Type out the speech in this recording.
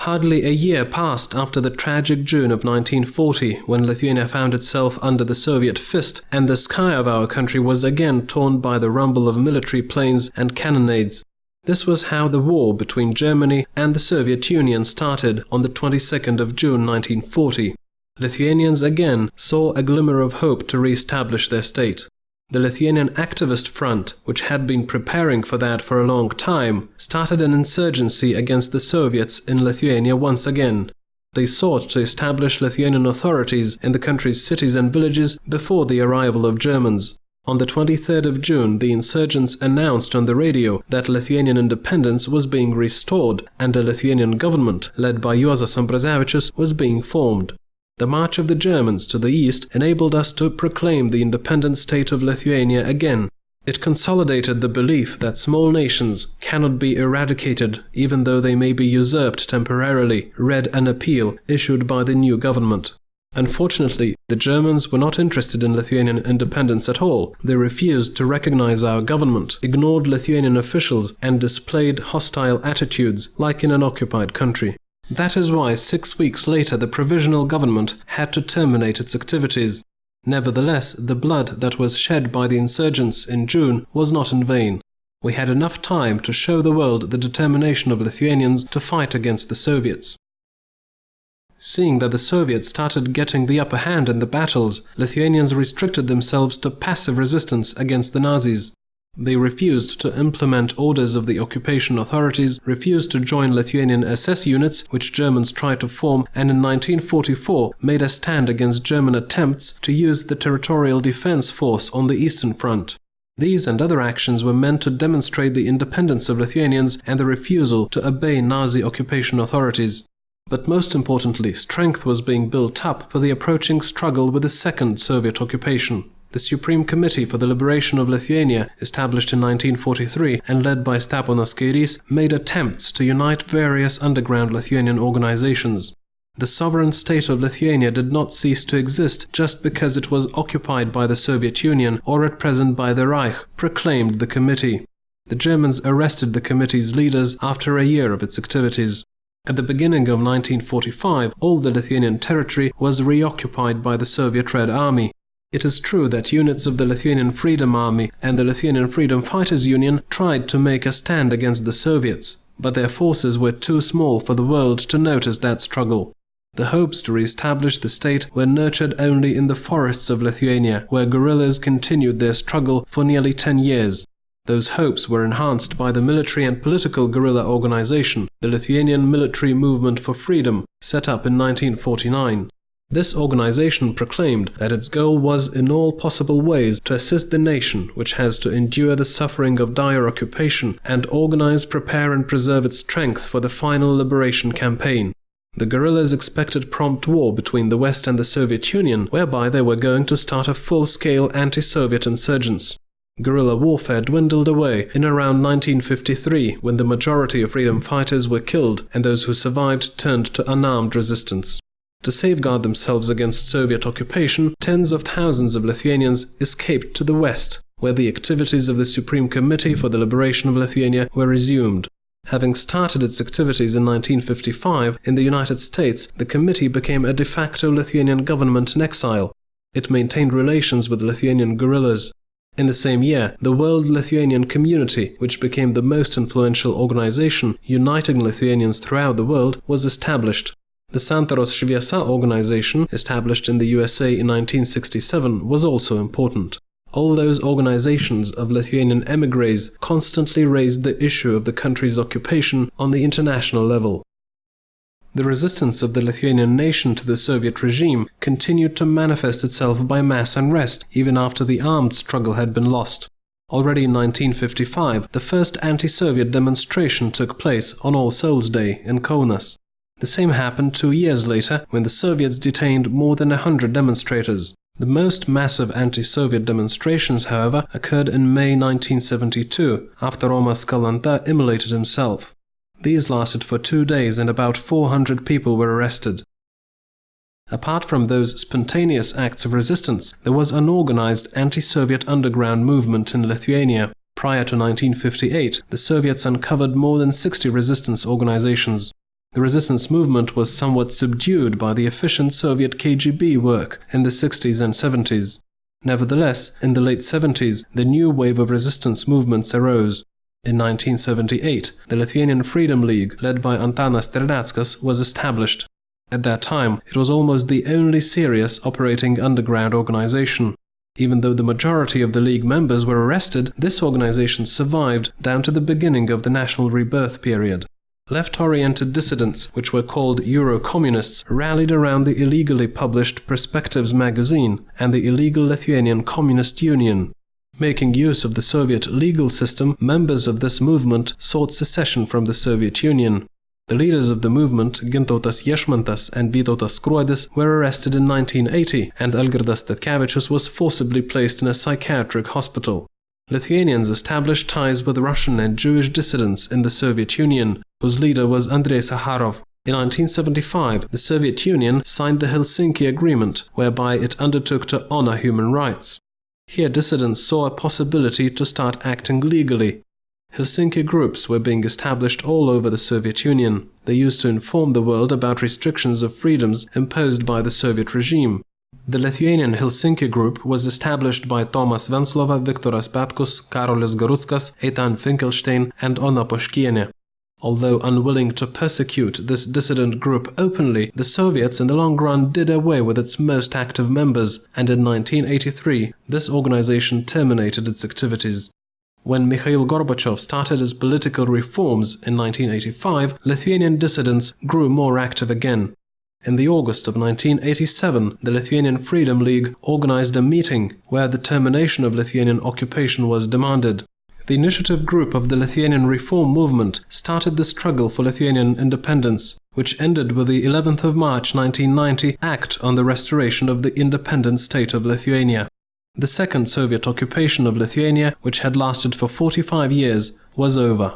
Hardly a year passed after the tragic June of 1940, when Lithuania found itself under the Soviet fist, and the sky of our country was again torn by the rumble of military planes and cannonades. This was how the war between Germany and the Soviet Union started on the 22nd of June 1940. Lithuanians again saw a glimmer of hope to re-establish their state. The Lithuanian Activist Front, which had been preparing for that for a long time, started an insurgency against the Soviets in Lithuania once again. They sought to establish Lithuanian authorities in the country's cities and villages before the arrival of Germans. On the 23rd of June, the insurgents announced on the radio that Lithuanian independence was being restored and a Lithuanian government, led by Juozas Ambrazevičius, was being formed. The march of the Germans to the east enabled us to proclaim the independent state of Lithuania again. It consolidated the belief that small nations cannot be eradicated even though they may be usurped temporarily, read an appeal issued by the new government. Unfortunately, the Germans were not interested in Lithuanian independence at all. They refused to recognize our government, ignored Lithuanian officials, and displayed hostile attitudes like in an occupied country. That is why 6 weeks later the provisional government had to terminate its activities. Nevertheless, the blood that was shed by the insurgents in June was not in vain. We had enough time to show the world the determination of Lithuanians to fight against the Soviets. Seeing that the Soviets started getting the upper hand in the battles, Lithuanians restricted themselves to passive resistance against the Nazis. They refused to implement orders of the occupation authorities, refused to join Lithuanian SS units, which Germans tried to form, and in 1944 made a stand against German attempts to use the Territorial Defense Force on the Eastern Front. These and other actions were meant to demonstrate the independence of Lithuanians and the refusal to obey Nazi occupation authorities. But most importantly, strength was being built up for the approaching struggle with the second Soviet occupation. The Supreme Committee for the Liberation of Lithuania, established in 1943 and led by Steponas Kairys, made attempts to unite various underground Lithuanian organizations. The sovereign state of Lithuania did not cease to exist just because it was occupied by the Soviet Union or at present by the Reich, proclaimed the committee. The Germans arrested the committee's leaders after a year of its activities. At the beginning of 1945, all the Lithuanian territory was reoccupied by the Soviet Red Army. It is true that units of the Lithuanian Freedom Army and the Lithuanian Freedom Fighters Union tried to make a stand against the Soviets, but their forces were too small for the world to notice that struggle. The hopes to re-establish the state were nurtured only in the forests of Lithuania, where guerrillas continued their struggle for nearly 10 years. Those hopes were enhanced by the military and political guerrilla organization, the Lithuanian Military Movement for Freedom, set up in 1949. This organization proclaimed that its goal was in all possible ways to assist the nation, which has to endure the suffering of dire occupation, and organize, prepare and preserve its strength for the final liberation campaign. The guerrillas expected prompt war between the West and the Soviet Union, whereby they were going to start a full-scale anti-Soviet insurgence. Guerrilla warfare dwindled away in around 1953, when the majority of freedom fighters were killed and those who survived turned to unarmed resistance. To safeguard themselves against Soviet occupation, tens of thousands of Lithuanians escaped to the West, where the activities of the Supreme Committee for the Liberation of Lithuania were resumed. Having started its activities in 1955 in the United States, the committee became a de facto Lithuanian government in exile. It maintained relations with Lithuanian guerrillas. In the same year, the World Lithuanian Community, which became the most influential organization uniting Lithuanians throughout the world, was established. The Santaros Šviesa organization, established in the USA in 1967, was also important. All those organizations of Lithuanian émigrés constantly raised the issue of the country's occupation on the international level. The resistance of the Lithuanian nation to the Soviet regime continued to manifest itself by mass unrest, even after the armed struggle had been lost. Already in 1955, the first anti-Soviet demonstration took place on All Souls' Day in Kaunas. The same happened 2 years later, when the Soviets detained more than 100 demonstrators. The most massive anti-Soviet demonstrations, however, occurred in May 1972, after Romas Kalanta immolated himself. These lasted for 2 days and about 400 people were arrested. Apart from those spontaneous acts of resistance, there was an organized anti-Soviet underground movement in Lithuania. Prior to 1958, the Soviets uncovered more than 60 resistance organizations. The resistance movement was somewhat subdued by the efficient Soviet KGB work in the 60s and 70s. Nevertheless, in the late 70s, the new wave of resistance movements arose. In 1978, the Lithuanian Freedom League, led by Antanas Terleckas, was established. At that time, it was almost the only serious operating underground organization. Even though the majority of the League members were arrested, this organization survived down to the beginning of the national rebirth period. Left-oriented dissidents, which were called Euro-communists, rallied around the illegally published Perspectives magazine and the illegal Lithuanian Communist Union. Making use of the Soviet legal system, members of this movement sought secession from the Soviet Union. The leaders of the movement, Gintautas Ješmantas and Vytautas Skruodis, were arrested in 1980, and Algirdas Statkevičius was forcibly placed in a psychiatric hospital. Lithuanians established ties with Russian and Jewish dissidents in the Soviet Union, whose leader was Andrei Sakharov. In 1975, the Soviet Union signed the Helsinki Agreement, whereby it undertook to honor human rights. Here dissidents saw a possibility to start acting legally. Helsinki groups were being established all over the Soviet Union. They used to inform the world about restrictions of freedoms imposed by the Soviet regime. The Lithuanian Helsinki group was established by Tomas Venclova, Viktoras Petkus, Karolis Garuckas, Eitan Finkelstein, and Ona Poškienė. Although unwilling to persecute this dissident group openly, the Soviets in the long run did away with its most active members, and in 1983 this organization terminated its activities. When Mikhail Gorbachev started his political reforms in 1985, Lithuanian dissidents grew more active again. In the August of 1987, the Lithuanian Freedom League organized a meeting where the termination of Lithuanian occupation was demanded. The initiative group of the Lithuanian Reform Movement started the struggle for Lithuanian independence, which ended with the 11th of March 1990 Act on the Restoration of the Independent State of Lithuania. The second Soviet occupation of Lithuania, which had lasted for 45 years, was over.